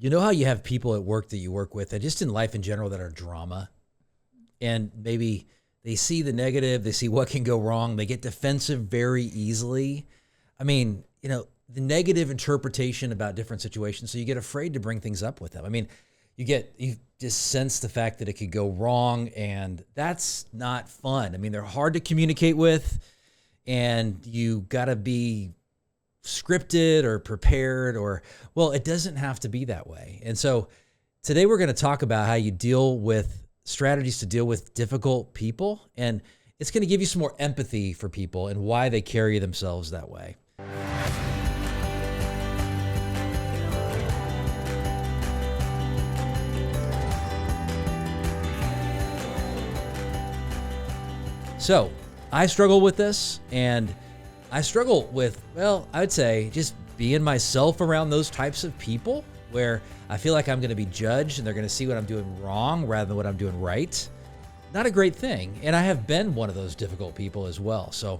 You know how you have people at work that you work with and just in life in general that are drama, and maybe they see the negative, they see what can go wrong, they get defensive very easily. I mean, the negative interpretation about different situations, so you get afraid to bring things up with them. I mean, you just sense the fact that it could go wrong, and that's not fun. I mean, they're hard to communicate with, and you got to be scripted or prepared, well, it doesn't have to be that way. And so today we're going to talk about how you deal with strategies to deal with difficult people, and it's going to give you some more empathy for people and why they carry themselves that way. So I struggle with this, and I struggle with, I would say just being myself around those types of people where I feel like I'm going to be judged and they're going to see what I'm doing wrong rather than what I'm doing right. Not a great thing. And I have been one of those difficult people as well. So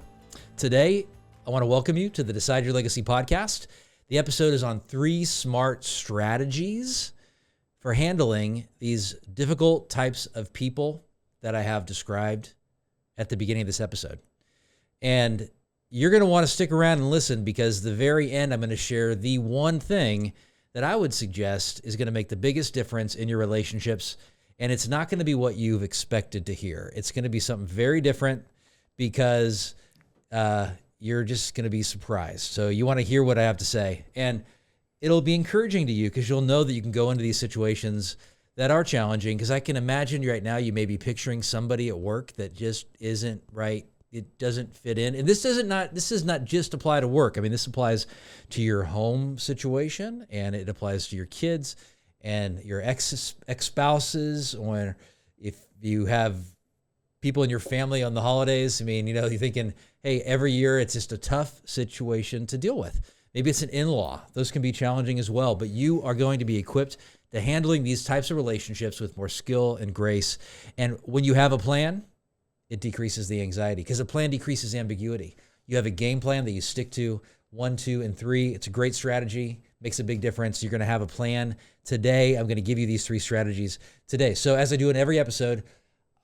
today I want to welcome you to the Decide Your Legacy podcast. The episode is on 3 smart strategies for handling these difficult types of people that I have described at the beginning of this episode. And you're going to want to stick around and listen, because the very end, I'm going to share the one thing that I would suggest is going to make the biggest difference in your relationships. And it's not going to be what you've expected to hear. It's going to be something very different, because you're just going to be surprised. So you want to hear what I have to say. And it'll be encouraging to you, because you'll know that you can go into these situations that are challenging, because I can imagine right now you may be picturing somebody at work that just isn't right. It doesn't fit in. And this does not just apply to work. I mean, this applies to your home situation, and it applies to your kids and your ex-spouses, or if you have people in your family on the holidays. I mean, you're thinking, hey, every year it's just a tough situation to deal with. Maybe it's an in-law. Those can be challenging as well, but you are going to be equipped to handling these types of relationships with more skill and grace. And when you have a plan, it decreases the anxiety, because a plan decreases ambiguity. You have a game plan that you stick to, 1, 2, and 3. It's a great strategy, makes a big difference. You're going to have a plan. Today, I'm going to give you these 3 strategies today. So as I do in every episode,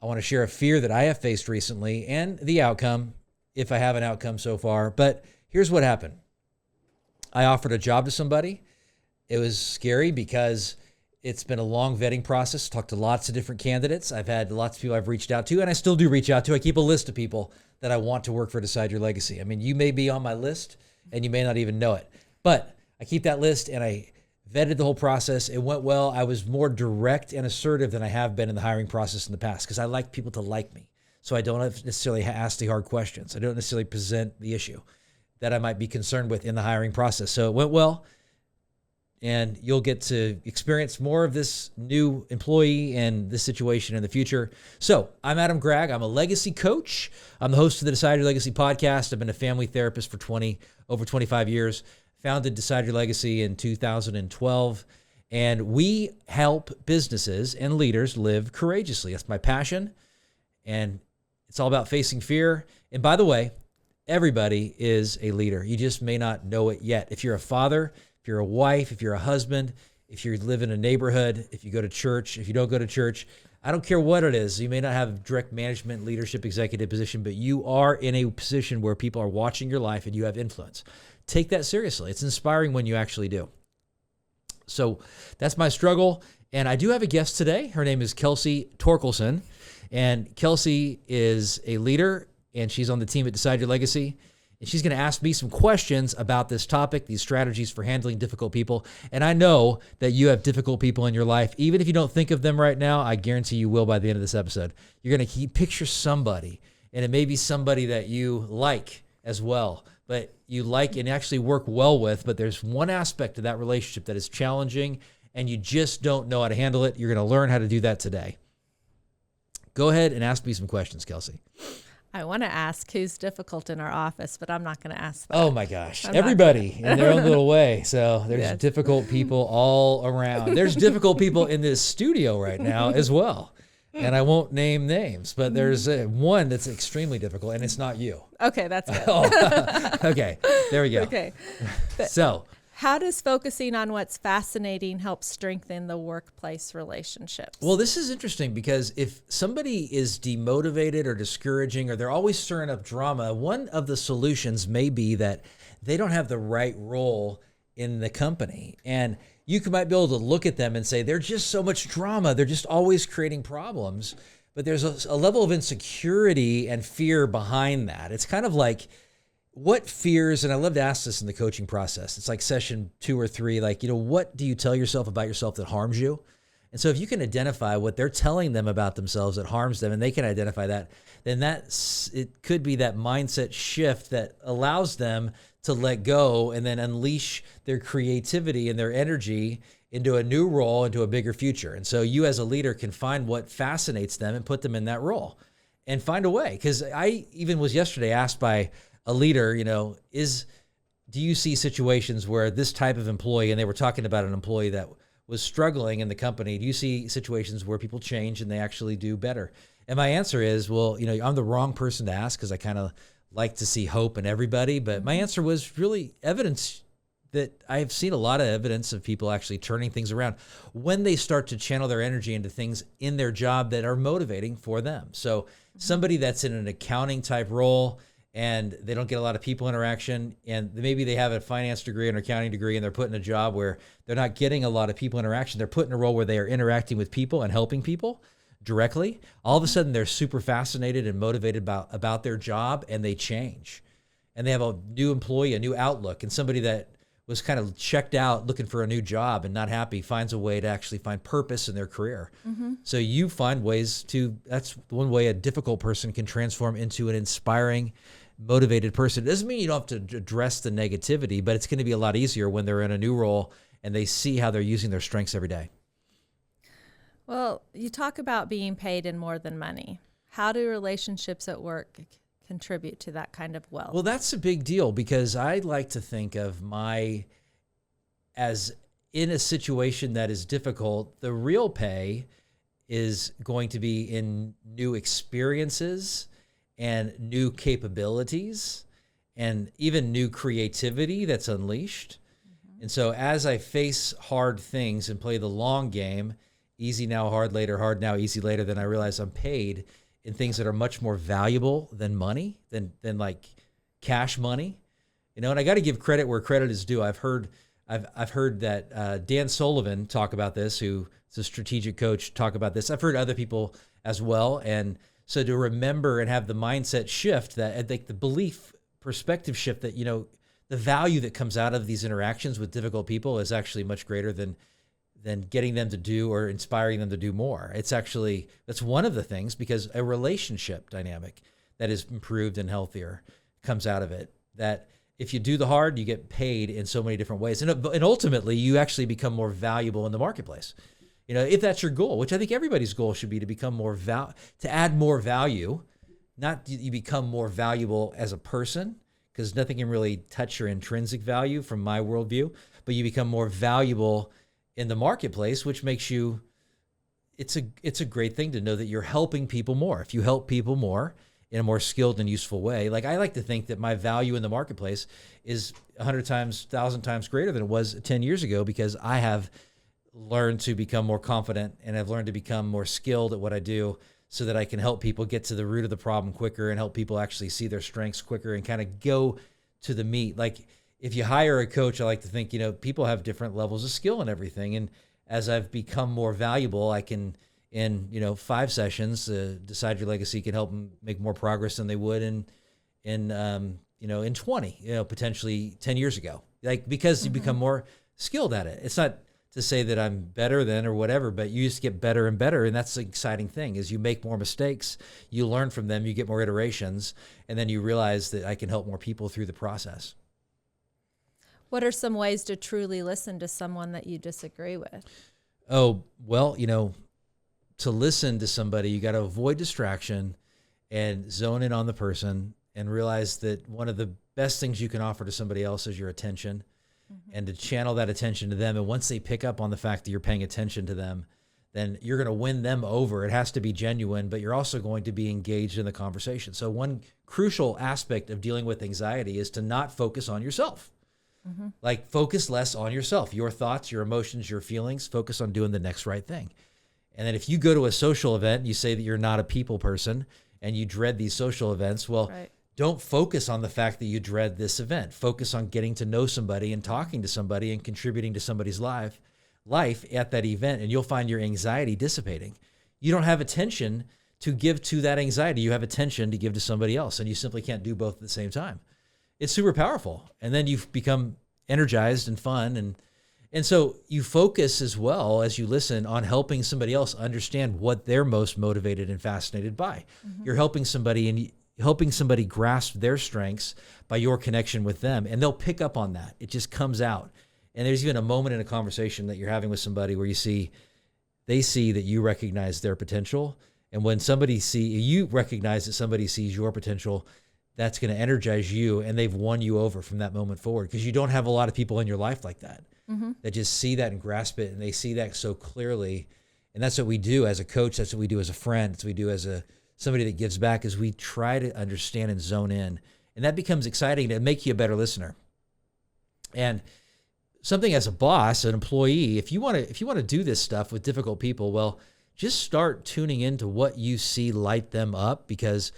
I want to share a fear that I have faced recently and the outcome, if I have an outcome so far. But here's what happened. I offered a job to somebody. It was scary because it's been a long vetting process. Talked to lots of different candidates. I've had lots of people I've reached out to, and I still do reach out to. I keep a list of people that I want to work for Decide Your Legacy. I mean, you may be on my list and you may not even know it, but I keep that list, and I vetted the whole process. It went well. I was more direct and assertive than I have been in the hiring process in the past, because I like people to like me. So I don't necessarily ask the hard questions. I don't necessarily present the issue that I might be concerned with in the hiring process. So it went well. And you'll get to experience more of this new employee and this situation in the future. So I'm Adam Gragg. I'm a legacy coach. I'm the host of the Decide Your Legacy podcast. I've been a family therapist for over 25 years. Founded Decide Your Legacy in 2012. And we help businesses and leaders live courageously. That's my passion. And it's all about facing fear. And by the way, everybody is a leader. You just may not know it yet. If you're a father, if you're a wife, if you're a husband, if you live in a neighborhood, if you go to church, if you don't go to church, I don't care what it is. You may not have direct management, leadership, executive position, but you are in a position where people are watching your life and you have influence. Take that seriously. It's inspiring when you actually do. So that's my struggle. And I do have a guest today. Her name is Kelsey Torkelson. And Kelsey is a leader, and she's on the team at Decide Your Legacy. And she's going to ask me some questions about this topic, these strategies for handling difficult people. And I know that you have difficult people in your life. Even if you don't think of them right now, I guarantee you will by the end of this episode. You're going to picture somebody, and it may be somebody that you like as well, but you like and actually work well with, but there's one aspect of that relationship that is challenging, and you just don't know how to handle it. You're going to learn how to do that today. Go ahead and ask me some questions, Kelsey. I want to ask who's difficult in our office, but I'm not going to ask that. Oh my gosh. Everybody in their own little way. So there's difficult people all around. There's difficult people in this studio right now as well. And I won't name names, but there's one that's extremely difficult, and it's not you. Okay, that's good. Okay, there we go. Okay. So How does focusing on what's fascinating help strengthen the workplace relationships? Well, this is interesting because if somebody is demotivated or discouraging, or they're always stirring up drama, one of the solutions may be that they don't have the right role in the company. And you might be able to look at them and say, they're just so much drama. They're just always creating problems. But there's a level of insecurity and fear behind that. It's kind of like, what fears, and I love to ask this in the coaching process. It's like session 2 or 3, like, what do you tell yourself about yourself that harms you? And so if you can identify what they're telling them about themselves that harms them, and they can identify that, then it could be that mindset shift that allows them to let go and then unleash their creativity and their energy into a new role, into a bigger future. And so you as a leader can find what fascinates them and put them in that role and find a way. Because I even was yesterday asked by a leader, do you see situations where this type of employee, and they were talking about an employee that was struggling in the company, do you see situations where people change and they actually do better? And my answer is, well, I'm the wrong person to ask because I kind of like to see hope in everybody. But my answer was really evidence that I've seen a lot of evidence of people actually turning things around when they start to channel their energy into things in their job that are motivating for them. So somebody that's in an accounting type role, and they don't get a lot of people interaction, and maybe they have a finance degree and an accounting degree, and they're put in a job where they're not getting a lot of people interaction. They're put in a role where they are interacting with people and helping people directly. All of a sudden, they're super fascinated and motivated about their job, and they change. And they have a new employee, a new outlook, and somebody that was kind of checked out looking for a new job and not happy finds a way to actually find purpose in their career. So you find ways that's one way a difficult person can transform into an inspiring, motivated person. It doesn't mean you don't have to address the negativity, but it's going to be a lot easier when they're in a new role and they see how they're using their strengths every day. Well, you talk about being paid in more than money. How do relationships at work contribute to that kind of wealth? Well, that's a big deal because I like to think of as in a situation that is difficult, the real pay is going to be in new experiences and new capabilities and even new creativity that's unleashed. And so as I face hard things and play the long game, easy now, hard later, hard now, easy later, then I realize I'm paid in things that are much more valuable than money, than like cash money. And I got to give credit where credit is due. I've heard that Dan Sullivan talk about this, who's a strategic coach, talk about this. I've heard other people as well. And so to remember and have the mindset shift, that I think the belief perspective shift that, the value that comes out of these interactions with difficult people is actually much greater than getting them to do or inspiring them to do more. That's one of the things, because a relationship dynamic that is improved and healthier comes out of it. That if you do the hard, you get paid in so many different ways. And ultimately, you actually become more valuable in the marketplace. If that's your goal, which I think everybody's goal should be, to become to add more value, not you become more valuable as a person, because nothing can really touch your intrinsic value from my worldview, but you become more valuable in the marketplace, which makes you, it's a great thing to know that you're helping people more. If you help people more in a more skilled and useful way, like I like to think that my value in the marketplace is 100 times, 1,000 times greater than it was 10 years ago, because I have learned to become more confident and I've learned to become more skilled at what I do, so that I can help people get to the root of the problem quicker and help people actually see their strengths quicker and kind of go to the meat. Like if you hire a coach, I like to think, people have different levels of skill and everything. And as I've become more valuable, I can, in 5 sessions, Decide Your Legacy can help them make more progress than they would in 20, potentially 10 years ago. Like, because you become more skilled at it. It's not to say that I'm better than or whatever, but you just get better and better. And that's the exciting thing, is you make more mistakes, you learn from them, you get more iterations, and then you realize that I can help more people through the process. What are some ways to truly listen to someone that you disagree with? Oh, well, to listen to somebody, you got to avoid distraction and zone in on the person and realize that one of the best things you can offer to somebody else is your attention, and to channel that attention to them. And once they pick up on the fact that you're paying attention to them, then you're going to win them over. It has to be genuine, but you're also going to be engaged in the conversation. So one crucial aspect of dealing with anxiety is to not focus on yourself. Like focus less on yourself, your thoughts, your emotions, your feelings, focus on doing the next right thing. And then if you go to a social event and you say that you're not a people person and you dread these social events, well, don't focus on the fact that you dread this event. Focus on getting to know somebody and talking to somebody and contributing to somebody's life at that event, and you'll find your anxiety dissipating. You don't have attention to give to that anxiety. You have attention to give to somebody else, and you simply can't do both at the same time. It's super powerful. And then you become energized and fun. And so you focus as well as you listen on helping somebody else understand what they're most motivated and fascinated by. You're helping somebody grasp their strengths by your connection with them, and they'll pick up on that. It just comes out. And there's even a moment in a conversation that you're having with somebody where they see that you recognize their potential. And when you recognize that somebody sees your potential, that's going to energize you, and they've won you over from that moment forward, because you don't have a lot of people in your life like that, that just see that and grasp it, and they see that so clearly. And that's what we do as a coach. That's what we do as a friend. That's what we do as somebody that gives back, is we try to understand and zone in. And that becomes exciting to make you a better listener. And something as a boss, an employee, if you want to do this stuff with difficult people, well, just start tuning into what you see light them up, because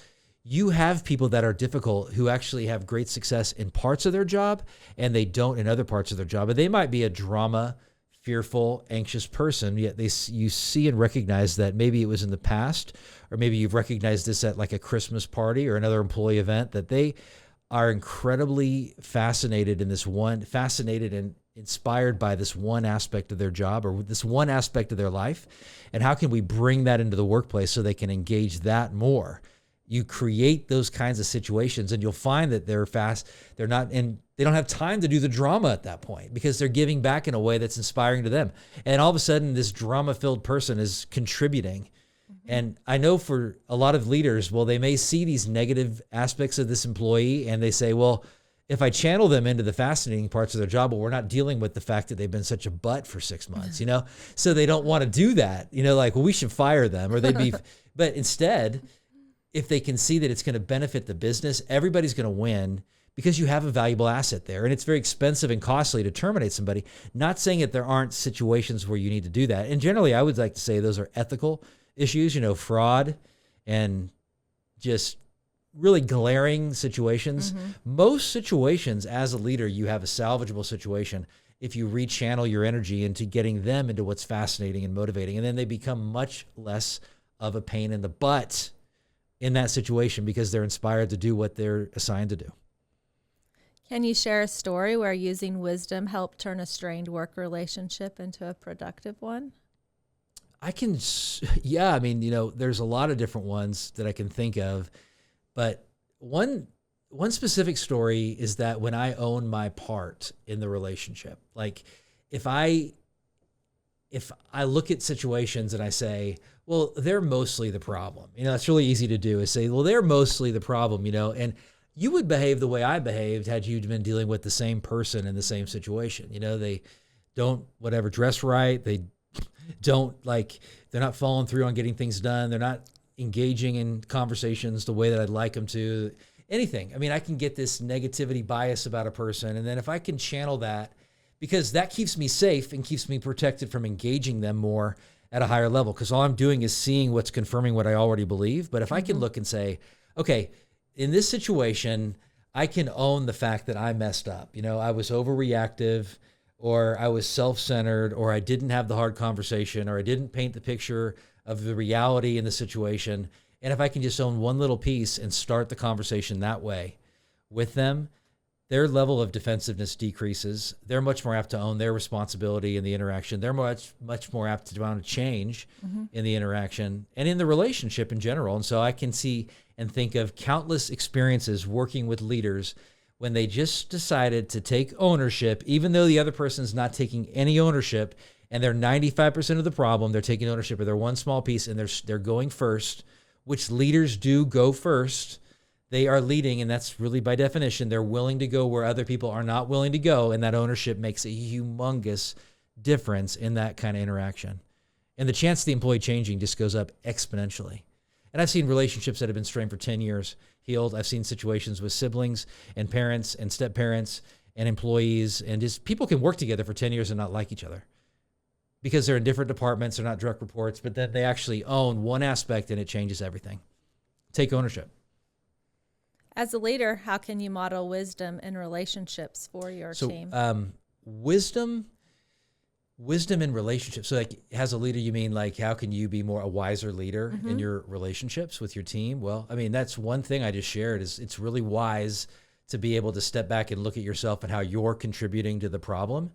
you have people that are difficult who actually have great success in parts of their job and they don't in other parts of their job. And they might be a drama, fearful, anxious person, yet you see and recognize that maybe it was in the past, or maybe you've recognized this at like a Christmas party or another employee event, that they are incredibly fascinated and inspired by this one aspect of their job or this one aspect of their life. And how can we bring that into the workplace so they can engage that more? You create those kinds of situations, and you'll find that they don't have time to do the drama at that point, because they're giving back in a way that's inspiring to them. And all of a sudden, this drama-filled person is contributing. And I know for a lot of leaders, well, they may see these negative aspects of this employee, and they say, well, if I channel them into the fascinating parts of their job, well, we're not dealing with the fact that they've been such a butt for 6 months, So they don't want to do that, like, well, we should fire them, or but instead, if they can see that it's going to benefit the business, everybody's going to win, because you have a valuable asset there. And it's very expensive and costly to terminate somebody. Not saying that there aren't situations where you need to do that. And generally, I would like to say those are ethical issues, fraud and just really glaring situations. Most situations as a leader, you have a salvageable situation if you rechannel your energy into getting them into what's fascinating and motivating. And then they become much less of a pain in the butt in that situation, because they're inspired to do what they're assigned to do. Can you share a story where using wisdom helped turn a strained work relationship into a productive one? I can, yeah. I mean, there's a lot of different ones that I can think of, but one specific story is that when I own my part in the relationship, like if I look at situations and I say, well, they're mostly the problem. It's really easy to do, is say, well, they're mostly the problem, and you would behave the way I behaved had you been dealing with the same person in the same situation. They don't dress right. They don't they're not following through on getting things done. They're not engaging in conversations the way that I'd like them to. Anything. I mean, I can get this negativity bias about a person. And then if I can channel that, because that keeps me safe and keeps me protected from engaging them more at a higher level, because all I'm doing is seeing what's confirming what I already believe. But if I can look and say, okay, in this situation, I can own the fact that I messed up. I was overreactive, or I was self-centered, or I didn't have the hard conversation, or I didn't paint the picture of the reality in the situation. And if I can just own one little piece and start the conversation that way with them, their level of defensiveness decreases. They're much more apt to own their responsibility in the interaction. They're much more apt to want to change in the interaction and in the relationship in general. And so I can see and think of countless experiences working with leaders when they just decided to take ownership, even though the other person's not taking any ownership, and they're 95% of the problem. They're taking ownership of their one small piece, and they're going first, which leaders do go first. They are leading, and that's really by definition. They're willing to go where other people are not willing to go, and that ownership makes a humongous difference in that kind of interaction. And the chance of the employee changing just goes up exponentially. And I've seen relationships that have been strained for 10 years healed. I've seen situations with siblings and parents and step-parents and employees, and just people can work together for 10 years and not like each other because they're in different departments, they're not direct reports, but then they actually own one aspect and it changes everything. Take ownership. As a leader, how can you model wisdom in relationships for your team? Wisdom in relationships. So like as a leader, you mean like how can you be a wiser leader in your relationships with your team? Well, I mean, that's one thing I just shared is it's really wise to be able to step back and look at yourself and how you're contributing to the problem.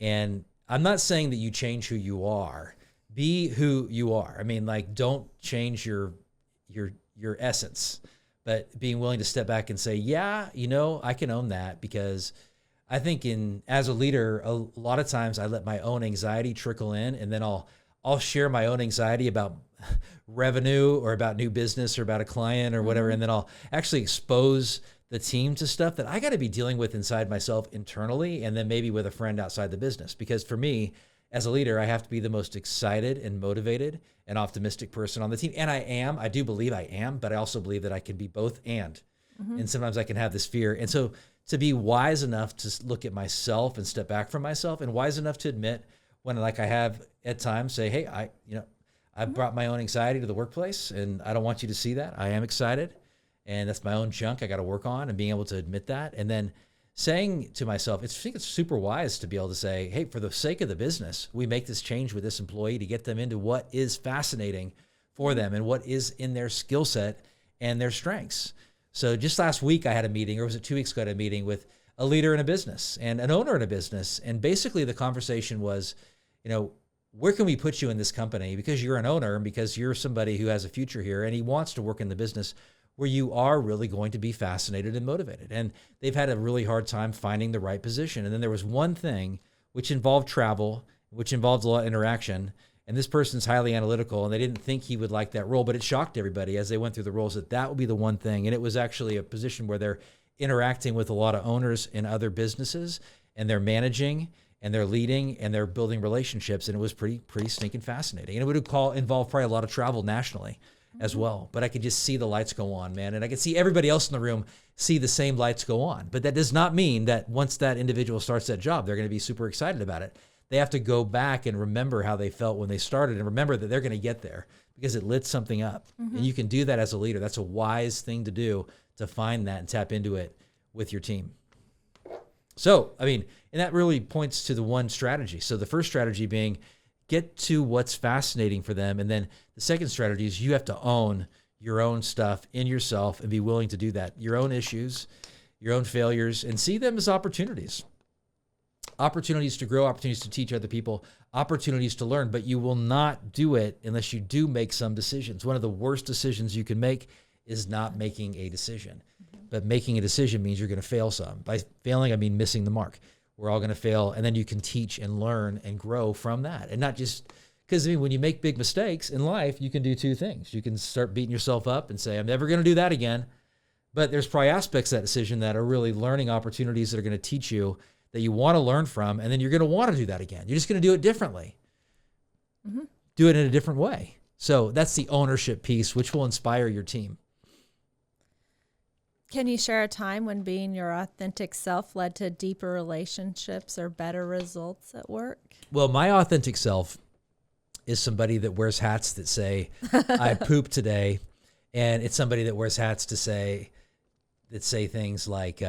And I'm not saying that you change who you are. Be who you are. I mean, like, don't change your essence, but being willing to step back and say, yeah, I can own that, because I think as a leader, a lot of times I let my own anxiety trickle in, and then I'll share my own anxiety about revenue or about new business or about a client or whatever. And then I'll actually expose the team to stuff that I got to be dealing with inside myself internally, and then maybe with a friend outside the business. Because for me, as a leader, I have to be the most excited and motivated and optimistic person on the team. And I do believe I am, but I also believe that I can be both and sometimes I can have this fear. And so to be wise enough to look at myself and step back from myself, and wise enough to admit when, like I have at times, say, hey, I brought my own anxiety to the workplace, and I don't want you to see that. I am excited, and that's my own junk I got to work on, and being able to admit that. And then saying to myself, I think it's super wise to be able to say, hey, for the sake of the business, we make this change with this employee to get them into what is fascinating for them and what is in their skill set and their strengths. So just last week I had a meeting, or was it 2 weeks ago, I had a meeting with a leader in a business and an owner in a business. And basically the conversation was, where can we put you in this company? Because you're an owner and because you're somebody who has a future here, and he wants to work in the business where you are really going to be fascinated and motivated. And they've had a really hard time finding the right position. And then there was one thing which involved travel, which involved a lot of interaction. And this person's highly analytical, and they didn't think he would like that role, but it shocked everybody as they went through the roles that would be the one thing. And it was actually a position where they're interacting with a lot of owners in other businesses, and they're managing and they're leading and they're building relationships. And it was pretty stinking fascinating. And it would involve probably a lot of travel nationally as well. But I could just see the lights go on, man. And I could see everybody else in the room see the same lights go on. But that does not mean that once that individual starts that job, they're going to be super excited about it. They have to go back and remember how they felt when they started, and remember that they're going to get there because it lit something up. And you can do that as a leader. That's a wise thing to do, to find that and tap into it with your team. So, I mean, and that really points to the one strategy. So the first strategy being get to what's fascinating for them. And then the second strategy is you have to own your own stuff in yourself and be willing to do that. Your own issues, your own failures, and see them as opportunities. Opportunities to grow, opportunities to teach other people, opportunities to learn, but you will not do it unless you do make some decisions. One of the worst decisions you can make is not making a decision. But making a decision means you're going to fail some. By failing, I mean missing the mark. We're all going to fail, and then you can teach and learn and grow from that. And not just, because when you make big mistakes in life, you can do two things. You can start beating yourself up and say, I'm never going to do that again. But there's probably aspects of that decision that are really learning opportunities that are going to teach you that you want to learn from, and then you're going to want to do that again. You're just going to do it differently. Do it in a different way. So that's the ownership piece, which will inspire your team. Can you share a time when being your authentic self led to deeper relationships or better results at work? Well, my authentic self is somebody that wears hats that say, I pooped today. And it's somebody that wears hats that say things like,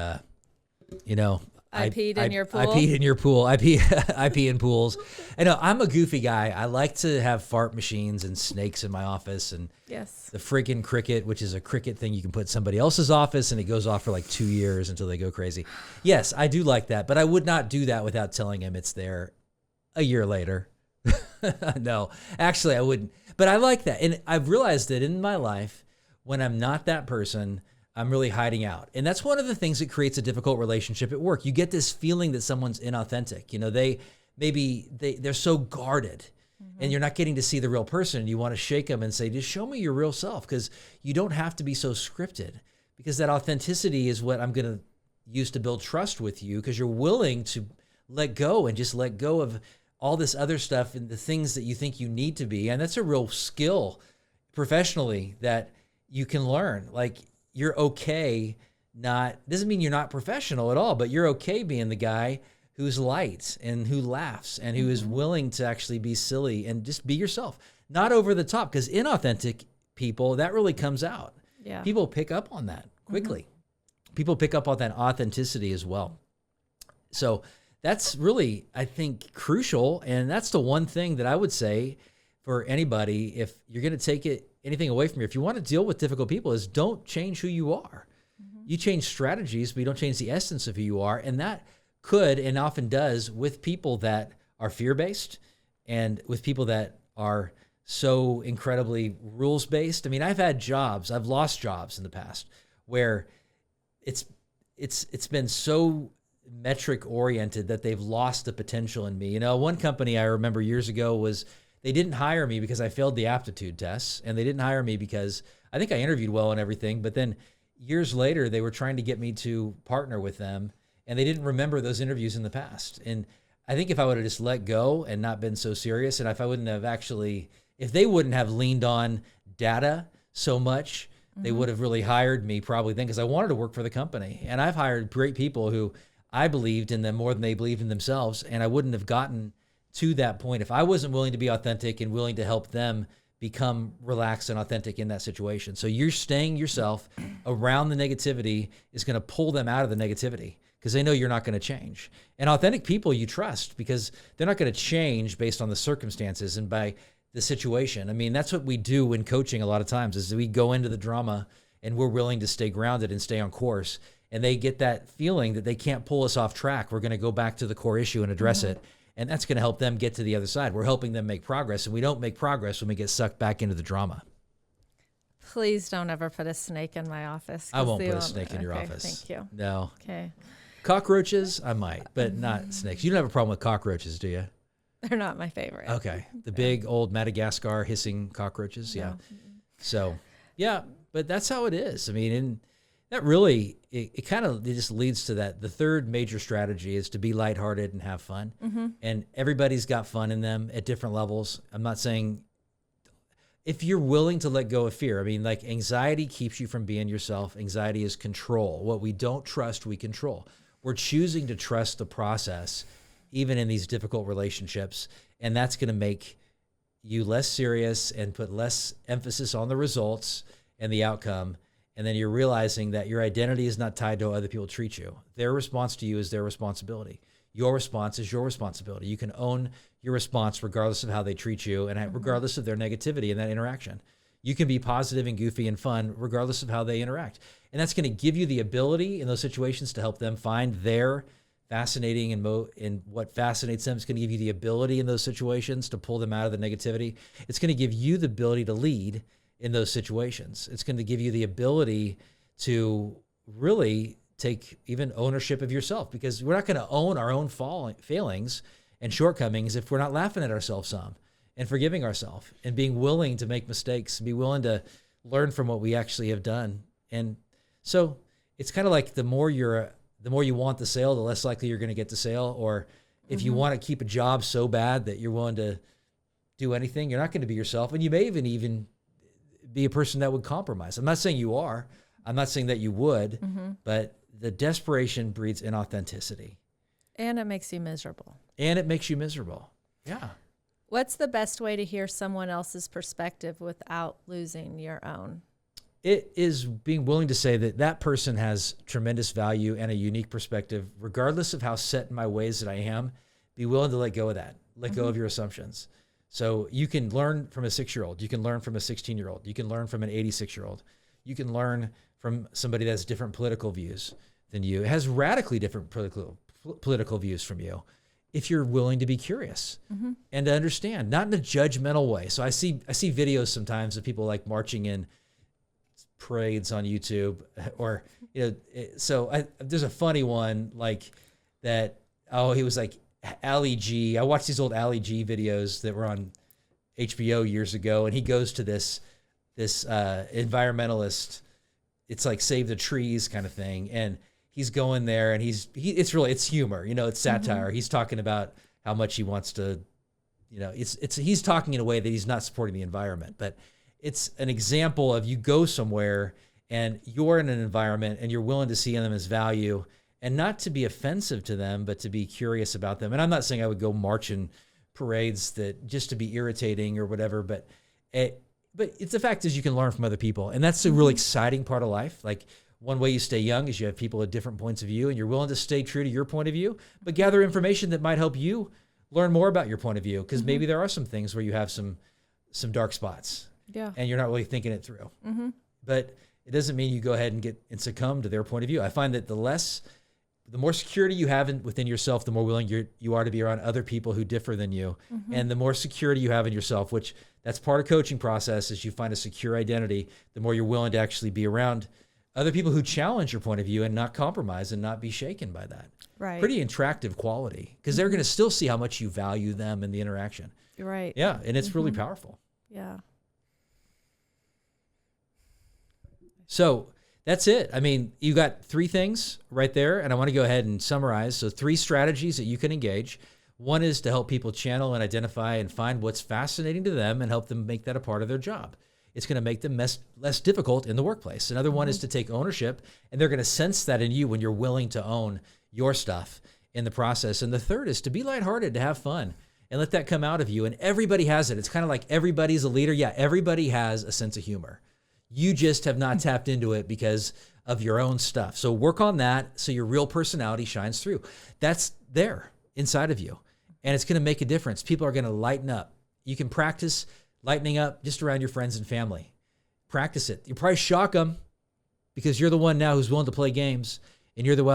I peed in your pool. I peed in your pool. I pee in pools. I know I'm a goofy guy. I like to have fart machines and snakes in my office, and the friggin' cricket, which is a cricket thing you can put in somebody else's office, and it goes off for like 2 years until they go crazy. Yes, I do like that, but I would not do that without telling him it's there a year later. No, actually I wouldn't. But I like that. And I've realized that in my life, when I'm not that person, I'm really hiding out. And that's one of the things that creates a difficult relationship at work. You get this feeling that someone's inauthentic. They're so guarded, and you're not getting to see the real person. You want to shake them and say, just show me your real self, because you don't have to be so scripted, because that authenticity is what I'm going to use to build trust with you, because you're willing to let go and just let go of all this other stuff and the things that you think you need to be. And that's a real skill professionally that you can learn. Like, you're okay doesn't mean you're not professional at all, but you're okay being the guy who's light and who laughs and who is willing to actually be silly and just be yourself, not over the top, because inauthentic people, that really comes out. Yeah. People pick up on that quickly. People pick up on that authenticity as well. So that's really, I think, crucial. And that's the one thing that I would say for anybody, if you're going to take anything away from you, if you want to deal with difficult people, is don't change who you are. You change strategies, but you don't change the essence of who you are. And that could, and often does, with people that are fear-based and with people that are so incredibly rules-based. I mean, I've lost jobs in the past where it's been so metric-oriented that they've lost the potential in me. You know, one company I remember years ago they didn't hire me because I failed the aptitude tests, and they didn't hire me because I think I interviewed well and everything, but then years later, they were trying to get me to partner with them, and they didn't remember those interviews in the past. And I think if I would have just let go and not been so serious, and if they wouldn't have leaned on data so much, they would have really hired me probably then, because I wanted to work for the company. And I've hired great people who I believed in them more than they believed in themselves, and I wouldn't have gotten to that point if I wasn't willing to be authentic and willing to help them become relaxed and authentic in that situation. So you're staying yourself around the negativity is going to pull them out of the negativity because they know you're not going to change. And authentic people you trust because they're not going to change based on the circumstances and by the situation. I mean, that's what we do in coaching a lot of times is we go into the drama and we're willing to stay grounded and stay on course. And they get that feeling that they can't pull us off track. We're going to go back to the core issue and address it. And that's going to help them get to the other side. We're helping them make progress, and we don't make progress when we get sucked back into the drama. Please don't ever put a snake in my office. I won't put a snake in your office. Thank you. No. Okay. Cockroaches, I might, but not snakes. You don't have a problem with cockroaches, do you? They're not my favorite. Okay. The big old Madagascar hissing cockroaches. Yeah. No. So, yeah, but that's how it is. I mean, and that really, it kind of just leads to that. The third major strategy is to be lighthearted and have fun. And everybody's got fun in them at different levels. I'm not saying if you're willing to let go of fear. I mean, like anxiety keeps you from being yourself. Anxiety is control. What we don't trust, we control. We're choosing to trust the process, even in these difficult relationships. And that's going to make you less serious and put less emphasis on the results and the outcome. And then you're realizing that your identity is not tied to how other people treat you. Their response to you is their responsibility. Your response is your responsibility. You can own your response regardless of how they treat you and regardless of their negativity in that interaction. You can be positive and goofy and fun regardless of how they interact. And that's going to give you the ability in those situations to help them find their fascinating and what fascinates them. It's going to give you the ability in those situations to pull them out of the negativity. It's going to give you the ability to lead in those situations. It's going to give you the ability to really take even ownership of yourself, because we're not going to own our own failings and shortcomings if we're not laughing at ourselves some and forgiving ourselves and being willing to make mistakes, be willing to learn from what we actually have done. And so it's kind of like the more you want the sale, the less likely you're going to get the sale. Or if you want to keep a job so bad that you're willing to do anything, you're not going to be yourself. And you may even be a person that would compromise. I'm not saying you are. I'm not saying that you would, but the desperation breeds inauthenticity. And it makes you miserable. Yeah. What's the best way to hear someone else's perspective without losing your own? It is being willing to say that person has tremendous value and a unique perspective, regardless of how set in my ways that I am. Be willing to let go of that. Let go of your assumptions. So you can learn from a 6-year-old. You can learn from a 16-year-old. You can learn from an 86-year-old. You can learn from somebody that has different political views than you. It has radically different political views from you if you're willing to be curious and to understand, not in a judgmental way. So I see videos sometimes of people like marching in parades on YouTube or, there's a funny one like that. Oh, he was like Ali G. I watched these old Ali G videos that were on HBO years ago, and he goes to this environmentalist. It's like save the trees kind of thing, and he's going there, and it's humor, it's satire. He's talking about how much he wants to, he's talking in a way that he's not supporting the environment, but it's an example of you go somewhere and you're in an environment and you're willing to see them as value and not to be offensive to them, but to be curious about them. And I'm not saying I would go march in parades that just to be irritating or whatever, but it's the fact is you can learn from other people. And that's a really exciting part of life. Like one way you stay young is you have people at different points of view and you're willing to stay true to your point of view, but gather information that might help you learn more about your point of view. Because maybe there are some things where you have some dark spots and you're not really thinking it through. But it doesn't mean you go ahead and succumb to their point of view. I find that the more security you have within yourself, the more willing you are to be around other people who differ than you. And the more security you have in yourself, which that's part of coaching process, is you find a secure identity, the more you're willing to actually be around other people who challenge your point of view and not compromise and not be shaken by that. Right. Pretty attractive quality, because they're going to still see how much you value them in the interaction. Right. Yeah, and it's really powerful. Yeah. So that's it. I mean, you got 3 things right there, and I want to go ahead and summarize. So 3 strategies that you can engage. One is to help people channel and identify and find what's fascinating to them and help them make that a part of their job. It's going to make them less difficult in the workplace. Another one is to take ownership, and they're going to sense that in you when you're willing to own your stuff in the process. And the third is to be lighthearted, to have fun, and let that come out of you. And everybody has it. It's kind of like everybody's a leader. Yeah, everybody has a sense of humor. You just have not tapped into it because of your own stuff. So work on that so your real personality shines through. That's there inside of you, and it's going to make a difference. People are going to lighten up. You can practice lightening up just around your friends and family. Practice it. You probably shock them because you're the one now who's willing to play games, and you're the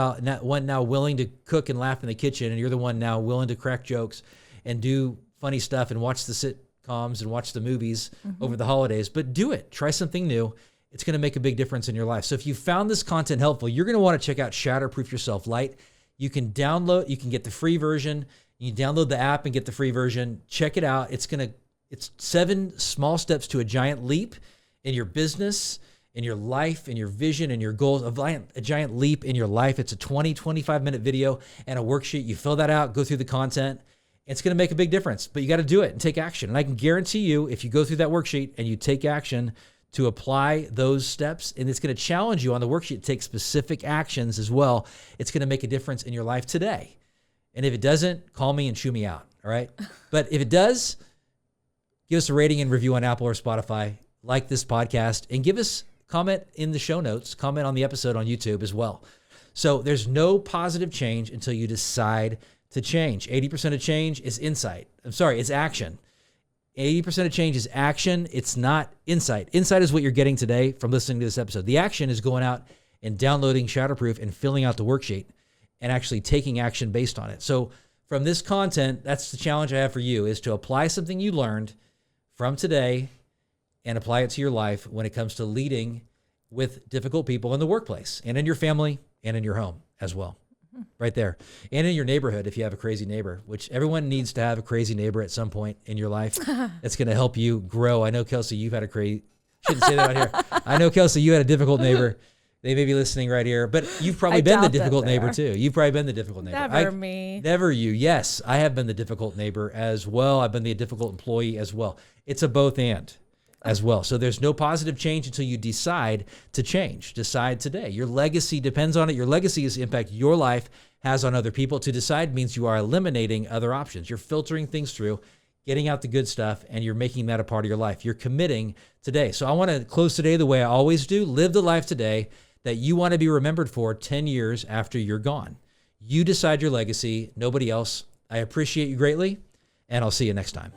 one now willing to cook and laugh in the kitchen, and you're the one now willing to crack jokes and do funny stuff and watch the sitcoms and watch the movies over the holidays. But do it. Try something new. It's going to make a big difference in your life. So if you found this content helpful, you're going to want to check out Shatterproof Yourself Light. You can get the free version. You can download the app and get the free version. Check it out. It's 7 small steps to a giant leap in your business, in your life, in your vision, in your goals, a giant leap in your life. It's a 25 minute video and a worksheet. You fill that out, go through the content. It's going to make a big difference, but you got to do it and take action. And I can guarantee you, if you go through that worksheet and you take action to apply those steps, and it's going to challenge you on the worksheet to take specific actions as well, it's going to make a difference in your life today. And if it doesn't, call me and chew me out. All right. But if it does, give us a rating and review on Apple or Spotify, like this podcast, and give us comment in the show notes, comment on the episode on YouTube as well. So there's no positive change until you decide to change. 80% of change is insight. It's action. 80% of change is action. It's not insight. Insight is what you're getting today from listening to this episode. The action is going out and downloading Shatterproof and filling out the worksheet and actually taking action based on it. So from this content, that's the challenge I have for you, is to apply something you learned from today and apply it to your life when it comes to leading with difficult people in the workplace and in your family and in your home as well. Right there. And in your neighborhood, if you have a crazy neighbor, which everyone needs to have a crazy neighbor at some point in your life. It's going to help you grow. I know, Kelsey, you've had shouldn't say that out here. I know, Kelsey, you had a difficult neighbor. They may be listening right here, but you've probably been the difficult neighbor too. You've probably been the difficult neighbor. Never me. Never you. Yes, I have been the difficult neighbor as well. I've been the difficult employee as well. It's a both and as well. So there's no positive change until you decide to change. Decide today. Your legacy depends on it. Your legacy is the impact your life has on other people. To decide means you are eliminating other options. You're filtering things through, getting out the good stuff, and you're making that a part of your life. You're committing today. So I want to close today the way I always do. Live the life today that you want to be remembered for 10 years after you're gone. You decide your legacy, nobody else. I appreciate you greatly, and I'll see you next time.